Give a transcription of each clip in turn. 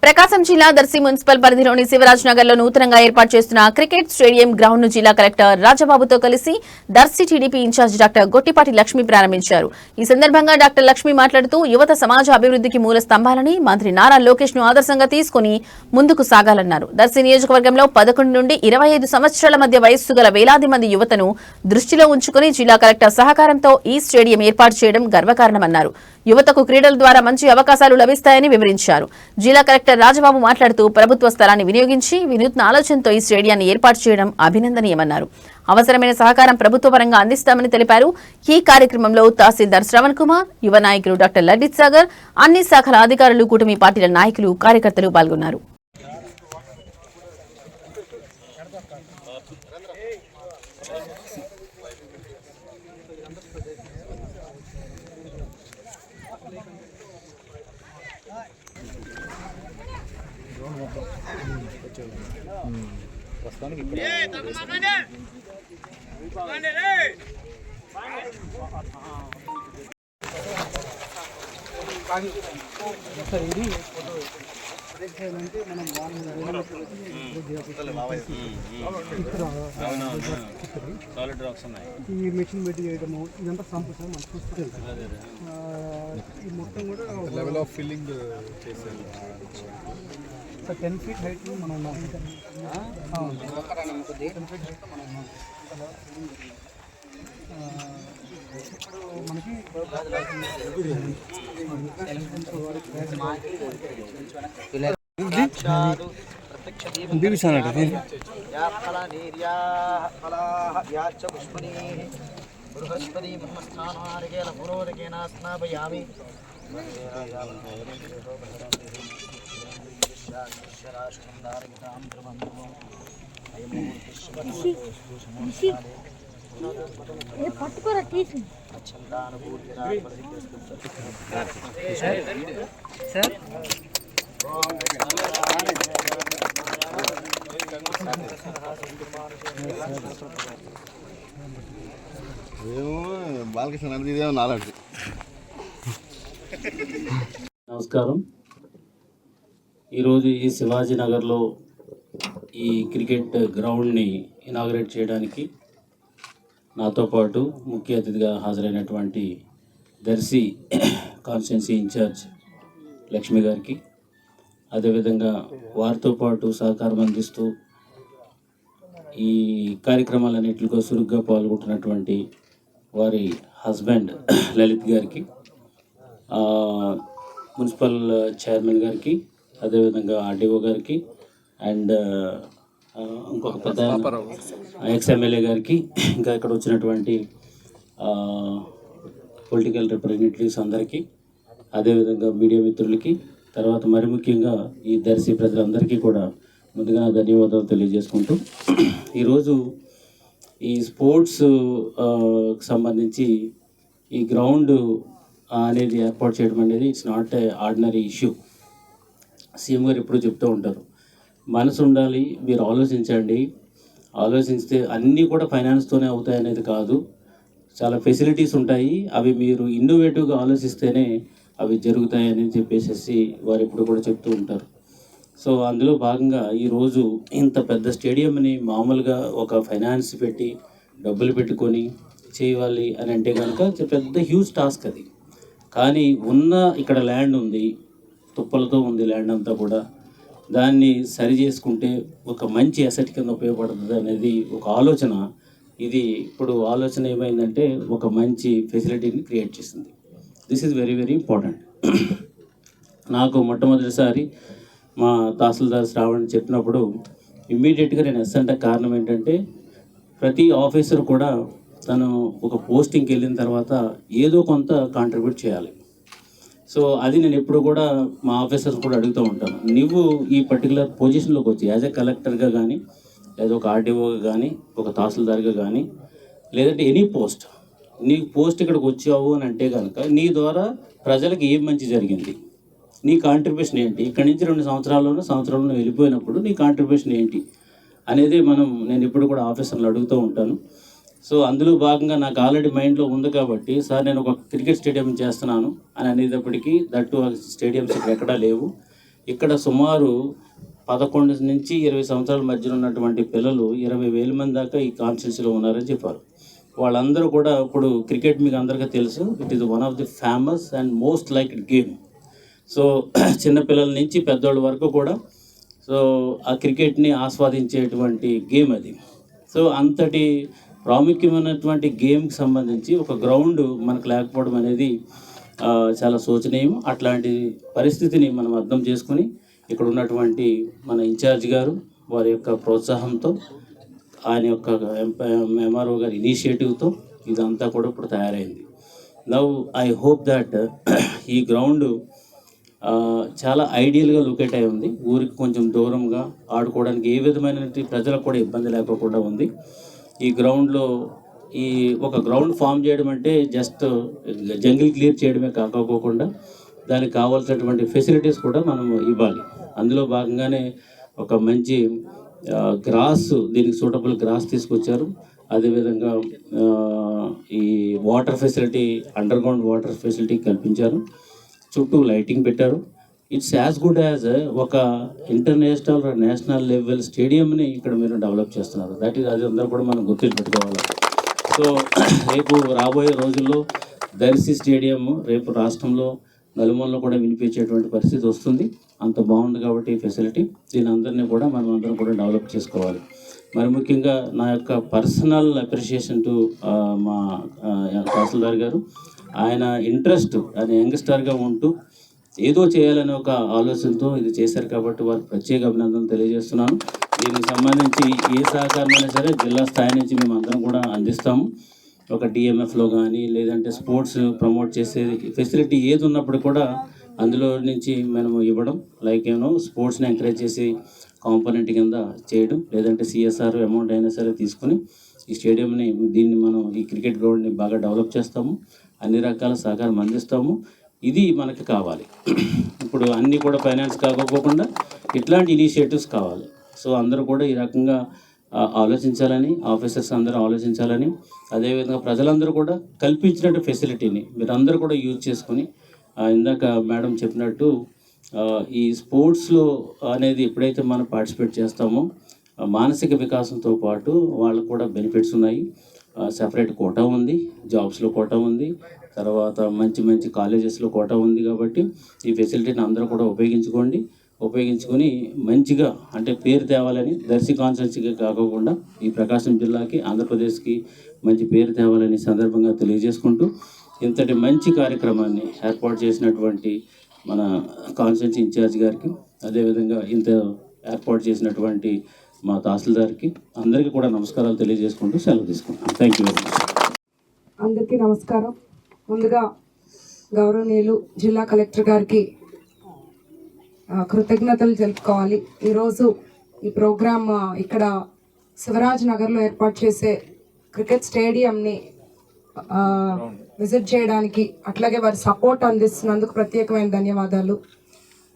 ప్రకాశం జిల్లా దర్శి మున్సిపల్ పరిధిలోని శివరాజ్ నగర్ లో నూతనంగా ఏర్పాటు చేస్తున్న క్రికెట్ స్టేడియం గ్రౌండ్ ను జిల్లా కలెక్టర్ రాజబాబుతో కలిసి Darsi TDP incharge doctor Gottipati Lakshmi ప్రారంభించారు. ఈ సందర్భంగా డాక్టర్ లక్ష్మి మాట్లాడుతూ యువత సమాజ అభివృద్ధికి మూల స్తంభాలని మంత్రి నారా లోకేష్ ను ఆదర్శంగా తీసుకుని ముందుకు సాగాలన్నారు. దర్శి నియోజకవర్గంలో 11 నుండి 25 సంవత్సరాల మధ్య వయస్సు గల వేలాది మంది యువతను దృష్టిలో ఉంచుకుని జిల్లా కలెక్టర్ సహకారంతో ఈ స్టేడియం ఏర్పాటు చేయడం గర్వకారణమన్నారు. యువతకు క్రీడల ద్వారా మంచి అవకాశాలు లభిస్తాయని వివరించారు. జిల్లా కలెక్టర్ రాజబాబు మాట్లాడుతూ ప్రభుత్వ స్థలాన్ని వినియోగించి వినూత్న ఆలోచనతో ఈ స్టేడియాన్ని ఏర్పాటు చేయడం అభినందనీయమన్నారు. అవసరమైన సహకారం ప్రభుత్వ పరంగా అందిస్తామని తెలిపారు. ఈ కార్యక్రమంలో తహసీల్దార్ శ్రవణ్ కుమార్, యువ నాయకులు డాక్టర్ లలిత్ సాగర్, అన్ని శాఖల అధికారులు, కూటమి పార్టీల నాయకులు, కార్యకర్తలు పాల్గొన్నారు. ఈ మెషిన్ పెట్టి చేయడము ఇదంతా సంతోషం మనం చూస్తుంటాం. ఈ మొత్తం కూడా లెవెల్ ఆఫ్ ఫిల్లింగ్ చేశారు. 10 feet హైట్ మనం ఉన్నాం. 10 feet హైట్ మనం ఉన్నాం. ఇప్పుడు మనకి బృహస్పతి బ్రహ్మస్థానానికేన పురోదకేన స్నాపయామి. బాలకృష్ణ నడిదేమో నాలాంటి. నమస్కారం. ఈరోజు ఈ శివాజీ నగర్లో ఈ క్రికెట్ గ్రౌండ్ని ఇనాగరేట్ చేయడానికి నాతో పాటు ముఖ్య అతిథిగా హాజరైనటువంటి దర్శి కాన్స్టిట్యున్సీ ఇన్ఛార్జ్ లక్ష్మి గారికి, అదేవిధంగా వారితో పాటు సహకారం అందిస్తూ ఈ కార్యక్రమాలన్నింటిలో చురుగ్గా పాల్గొంటున్నటువంటి వారి హస్బెండ్ లలిత్ గారికి, మున్సిపల్ చైర్మన్ గారికి, అదేవిధంగా ఆర్డీఓ గారికి, అండ్ ఇంకొక పెద్ద ఎక్స్ఎమ్మెల్యే గారికి, ఇంకా ఇక్కడ వచ్చినటువంటి పొలిటికల్ రిప్రజెంటేటివ్స్ అందరికీ, అదేవిధంగా మీడియా మిత్రులకి, తర్వాత మరి ముఖ్యంగా ఈ దర్శి ప్రజలందరికీ కూడా ముందుగా ధన్యవాదాలు తెలియజేసుకుంటూ, ఈరోజు ఈ స్పోర్ట్స్ సంబంధించి ఈ గ్రౌండ్ అనేది ఏర్పాటు చేయడం అనేది it's not a ordinary issue. CM గారు ఎప్పుడు చెప్తూ ఉంటారు, మనసు ఉండాలి, మీరు ఆలోచించండి, ఆలోచిస్తే అన్నీ కూడా ఫైనాన్స్తోనే అవుతాయి అనేది కాదు, చాలా ఫెసిలిటీస్ ఉంటాయి, అవి మీరు ఇన్నోవేటివ్గా ఆలోచిస్తేనే అవి జరుగుతాయి అని చెప్పేసి వారు ఎప్పుడు కూడా చెప్తూ ఉంటారు. సో అందులో భాగంగా ఈరోజు ఇంత పెద్ద స్టేడియంని మామూలుగా ఒక ఫైనాన్స్ పెట్టి డబ్బులు పెట్టుకొని చేయాలి అని అంటే కనుక పెద్ద హ్యూజ్ టాస్క్ అది. కానీ ఇక్కడ ల్యాండ్ ఉంది, తుప్పలతో ఉంది ల్యాండ్ అంతా కూడా, దాన్ని సరి చేసుకుంటే ఒక మంచి అసెట్ కింద ఉపయోగపడుతుంది అనేది ఒక ఆలోచన. ఇది ఇప్పుడు ఆలోచన ఏమైందంటే ఒక మంచి ఫెసిలిటీని క్రియేట్ చేసింది. This is very very important. నాకు మొట్టమొదటిసారి మా తహసీల్దార్ శ్రావణ్ చెప్పినప్పుడు ఇమ్మీడియట్గా నేను ఎస్ అంటే కారణం ఏంటంటే, ప్రతి ఆఫీసర్ కూడా తను ఒక పోస్టింగ్కి వెళ్ళిన తర్వాత ఏదో కొంత కాంట్రిబ్యూట్ చేయాలి. సో అది నేను ఎప్పుడు కూడా మా ఆఫీసర్స్ కూడా అడుగుతూ ఉంటాను, నువ్వు ఈ పర్టికులర్ పొజిషన్లోకి వచ్చి యాజ్ ఎ కలెక్టర్గా కానీ, లేదా ఒక ఆర్డీఓగా కానీ, ఒక తహసీల్దార్గా కానీ, లేదంటే ఎనీ పోస్ట్, నీ పోస్ట్ ఇక్కడికి వచ్చావు అని అంటే కనుక నీ ద్వారా ప్రజలకు ఏం మంచి జరిగింది, నీ కాంట్రిబ్యూషన్ ఏంటి, ఇక్కడి నుంచి 2 సంవత్సరాల్లోనూ వెళ్ళిపోయినప్పుడు నీ కాంట్రిబ్యూషన్ ఏంటి అనేది నేను ఇప్పుడు కూడా ఆఫీసర్లు అడుగుతూ ఉంటాను. సో అందులో భాగంగా నాకు ఆల్రెడీ మైండ్లో ఉంది కాబట్టి, సార్ నేను ఒక క్రికెట్ స్టేడియం చేస్తున్నాను అని అనేటప్పటికీ, దట్టు స్టేడియంస్ ఇక్కడ ఎక్కడా లేవు, ఇక్కడ సుమారు 11 నుంచి 20 సంవత్సరాల మధ్యలో ఉన్నటువంటి పిల్లలు 20,000 మంది దాకా ఈ కాన్స్టిట్యూన్సీలో ఉన్నారని చెప్పారు. వాళ్ళందరూ కూడా ఇప్పుడు క్రికెట్ మీకు అందరికీ తెలుసు, it is one of the famous and most liked game. So చిన్నపిల్లల నుంచి పెద్దోళ్ళ వరకు కూడా సో ఆ క్రికెట్ని ఆస్వాదించేటువంటి గేమ్ అది. సో అంతటి ప్రాముఖ్యమైనటువంటి గేమ్కి సంబంధించి ఒక గ్రౌండ్ మనకు లేకపోవడం అనేది చాలా శోచనీయం. అట్లాంటి పరిస్థితిని మనం అర్థం చేసుకుని ఇక్కడ ఉన్నటువంటి మన ఇన్ఛార్జ్ గారు వారి యొక్క ప్రోత్సాహంతో, ఆయన యొక్క ఎంఆర్ఓ గారి ఇనిషియేటివ్తో ఇదంతా కూడా ఇప్పుడు తయారైంది. నౌ ఐ హోప్ దట్ ఈ గ్రౌండ్ చాలా ఐడియల్గా లొకేట్ అయి ఉంది. ఊరికి కొంచెం దూరంగా ఆడుకోవడానికి ఏ విధమైన ప్రజలకు కూడా ఇబ్బంది లేకోకుండా ఉంది. ఈ గ్రౌండ్లో ఈ ఒక గ్రౌండ్ ఫామ్ చేయడం అంటే జస్ట్ జంగిల్ క్లియర్ చేయడమే కాకపోకుండా దానికి కావాల్సినటువంటి ఫెసిలిటీస్ కూడా మనం ఇవ్వాలి. అందులో భాగంగానే ఒక మంచి గ్రాస్, దీనికి సూటబుల్ గ్రాస్ తీసుకొచ్చారు. అదేవిధంగా ఈ water facility, under ground water facility కల్పించారు. చుట్టూ లైటింగ్ పెట్టారు. ఇట్స్ యాజ్ గుడ్ యాజ్ ఒక ఇంటర్నేషనల్ నేషనల్ లెవెల్ స్టేడియంని ఇక్కడ మీరు డెవలప్ చేస్తున్నారు. దట్ ఈస్, అది అందరూ కూడా మనం గుర్తుపెట్టుకోవాలి. సో రేపు రాబోయే రోజుల్లో దర్శి స్టేడియం రేపు రాష్ట్రంలో నలుమూలలో కూడా వినిపించేటువంటి పరిస్థితి వస్తుంది. అంత బాగుంది కాబట్టి ఈ ఫెసిలిటీ, దీని అందరినీ కూడా మనం అందరం కూడా డెవలప్ చేసుకోవాలి. మరి ముఖ్యంగా నా యొక్క పర్సనల్ అప్రిషియేషన్ టు మా తహసీల్దార్ గారు. ఆయన ఇంట్రెస్ట్, ఆయన యంగ్స్టర్గా ఉంటూ ఏదో చేయాలనే ఒక ఆలోచనతో ఇది చేశారు కాబట్టి వారికి ప్రత్యేక అభినందనలు తెలియజేస్తున్నాను. దీనికి సంబంధించి ఏ సహకారమైనా సరే జిల్లా స్థాయి నుంచి మేము అందరం కూడా అందిస్తాము. ఒక డిఎంఎఫ్లో కానీ లేదంటే స్పోర్ట్స్ ప్రమోట్ చేసే ఫెసిలిటీ ఏది ఉన్నప్పుడు కూడా అందులో నుంచి మనము ఇవ్వడం, లైక్ స్పోర్ట్స్ని ఎంకరేజ్ చేసి కాంపోనెంట్ కింద చేయడం, లేదంటే సిఎస్ఆర్ అమౌంట్ అయినా సరే తీసుకుని ఈ స్టేడియంని, దీన్ని మనం ఈ క్రికెట్ గ్రౌండ్ని బాగా డెవలప్ చేస్తాము. అన్ని రకాల సహకారం అందిస్తాము. ఇది మనకి కావాలి. ఇప్పుడు అన్నీ కూడా ఫైనాన్స్ కాకపోకుండా ఇట్లాంటి ఇనిషియేటివ్స్ కావాలి. సో అందరూ కూడా ఈ రకంగా ఆలోచించాలని, ఆఫీసర్స్ అందరూ ఆలోచించాలని, అదేవిధంగా ప్రజలందరూ కూడా కల్పించినట్టు ఫెసిలిటీని మీరందరూ కూడా యూజ్ చేసుకొని, ఇందాక మేడం చెప్పినట్టు ఈ స్పోర్ట్స్లో అనేది ఎప్పుడైతే మనం పార్టిసిపేట్ చేస్తామో మానసిక వికాసంతో పాటు వాళ్ళకు కూడా బెనిఫిట్స్ ఉన్నాయి. సెపరేట్ కోటా ఉంది, జాబ్స్లో కోటా ఉంది, తర్వాత మంచి మంచి కాలేజెస్లో కోటా ఉంది. కాబట్టి ఈ ఫెసిలిటీని అందరూ కూడా ఉపయోగించుకొని మంచిగా, అంటే పేరు తేవాలని, దర్శి కాన్స్టిట్యున్సీకి కాకుండా ఈ ప్రకాశం జిల్లాకి, ఆంధ్రప్రదేశ్కి మంచి పేరు తేవాలని సందర్భంగా తెలియజేసుకుంటూ, ఇంతటి మంచి కార్యక్రమాన్ని ఏర్పాటు చేసినటువంటి మన కాన్స్టిట్యున్సీ ఇన్ఛార్జ్ గారికి, అదేవిధంగా ఇంత ఏర్పాటు చేసినటువంటి మా తహసీల్దార్కి అందరికీ కూడా నమస్కారాలు తెలియజేసుకుంటూ సెలవు తీసుకుంటాను. Thank you very much. అందరికీ నమస్కారం. ముందుగా గౌరవనీయులు జిల్లా కలెక్టర్ గారికి కృతజ్ఞతలు తెలుపుకోవాలి. ఈరోజు ఈ ప్రోగ్రామ్ ఇక్కడ శివరాజ్ నగర్లో ఏర్పాటు చేసే క్రికెట్ స్టేడియంని విజిట్ చేయడానికి, అట్లాగే వారి సపోర్ట్ అందిస్తున్నందుకు ప్రత్యేకమైన ధన్యవాదాలు.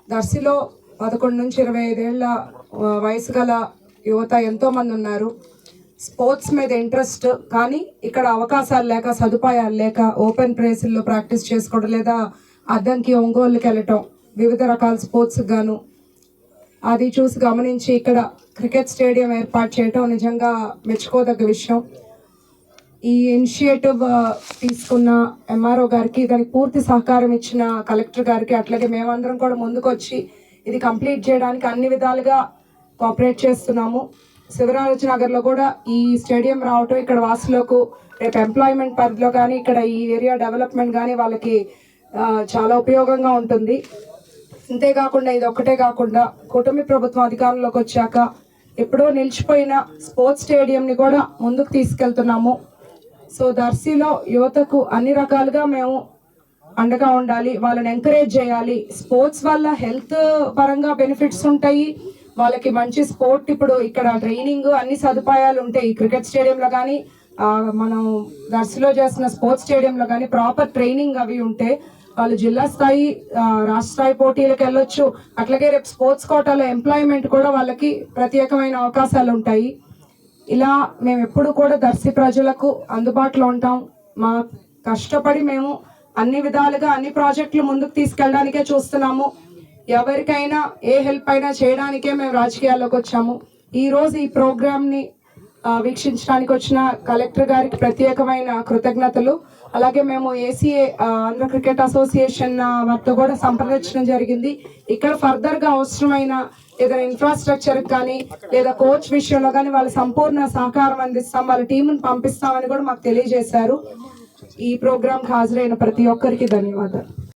దర్శిలో 11 నుంచి 25 ఏళ్ళ వయసు గల యువత ఎంతోమంది ఉన్నారు. స్పోర్ట్స్ మీద ఇంట్రెస్ట్, కానీ ఇక్కడ అవకాశాలు లేక, సదుపాయాలు లేక ఓపెన్ ప్లేసుల్లో ప్రాక్టీస్ చేసుకోవడం, లేదా అద్దంకి, ఒంగోలుకి వెళ్ళటం, వివిధ రకాల స్పోర్ట్స్కి గాను అది చూసి గమనించి ఇక్కడ క్రికెట్ స్టేడియం ఏర్పాటు చేయటం నిజంగా మెచ్చుకోదగ్గ విషయం. ఈ ఇనిషియేటివ్ తీసుకున్న ఎంఆర్ఓ గారికి, దానికి పూర్తి సహకారం ఇచ్చిన కలెక్టర్ గారికి, అట్లాగే మేమందరం కూడా ముందుకొచ్చి ఇది కంప్లీట్ చేయడానికి అన్ని విధాలుగా కోఆపరేట్ చేస్తున్నాము. శివరాజ్ నగర్లో కూడా ఈ స్టేడియం రావటం ఇక్కడ వాసులకు రేపు ఎంప్లాయ్మెంట్ పరిధిలో కానీ, ఇక్కడ ఈ ఏరియా డెవలప్మెంట్ కానీ వాళ్ళకి చాలా ఉపయోగంగా ఉంటుంది. అంతేకాకుండా ఇది ఒక్కటే కాకుండా కూటమి ప్రభుత్వం అధికారంలోకి వచ్చాక ఎప్పుడో నిలిచిపోయిన స్పోర్ట్స్ స్టేడియంని కూడా ముందుకు తీసుకెళ్తున్నాము. సో దర్శిలో యువతకు అన్ని రకాలుగా మేము అండగా ఉండాలి, వాళ్ళని ఎంకరేజ్ చేయాలి. స్పోర్ట్స్ వల్ల హెల్త్ పరంగా బెనిఫిట్స్ ఉంటాయి, వాళ్ళకి మంచి స్పోర్ట్, ఇప్పుడు ఇక్కడ ట్రైనింగ్ అన్ని సదుపాయాలు ఉంటాయి. ఈ క్రికెట్ స్టేడియంలో కానీ, మనం దర్శిలో చేసిన స్పోర్ట్స్ స్టేడియంలో కానీ ప్రాపర్ ట్రైనింగ్ అవి ఉంటే వాళ్ళు జిల్లా స్థాయి, రాష్ట్ర స్థాయి పోటీలకు వెళ్ళొచ్చు. అట్లాగే రేపు స్పోర్ట్స్ కోటాలో ఎంప్లాయ్మెంట్ కూడా వాళ్ళకి ప్రత్యేకమైన అవకాశాలు ఉంటాయి. ఇలా మేము ఎప్పుడు కూడా దర్శి ప్రజలకు అందుబాటులో ఉంటాం. మా కష్టపడి మేము అన్ని విధాలుగా అన్ని ప్రాజెక్టులు ముందుకు తీసుకెళ్ళడానికే చూస్తున్నాము. ఎవరికైనా ఏ హెల్ప్ అయినా చేయడానికే మేము రాజకీయాల్లోకి వచ్చాము. ఈరోజు ఈ ప్రోగ్రామ్ని వీక్షించడానికి వచ్చిన కలెక్టర్ గారికి ప్రత్యేకమైన కృతజ్ఞతలు. అలాగే మేము ఏసీఏ ఆంధ్ర క్రికెట్ అసోసియేషన్ వారితో కూడా సంప్రదించడం జరిగింది. ఇక్కడ ఫర్దర్గా అవసరమైన ఏదైనా ఇన్ఫ్రాస్ట్రక్చర్ కానీ లేదా కోచ్ విషయంలో కానీ వాళ్ళ సంపూర్ణ సహకారం అందిస్తాం, వాళ్ళ టీంను పంపిస్తామని కూడా మాకు తెలియజేశారు. ఈ ప్రోగ్రాంకి హాజరైన ప్రతి ఒక్కరికి ధన్యవాదాలు.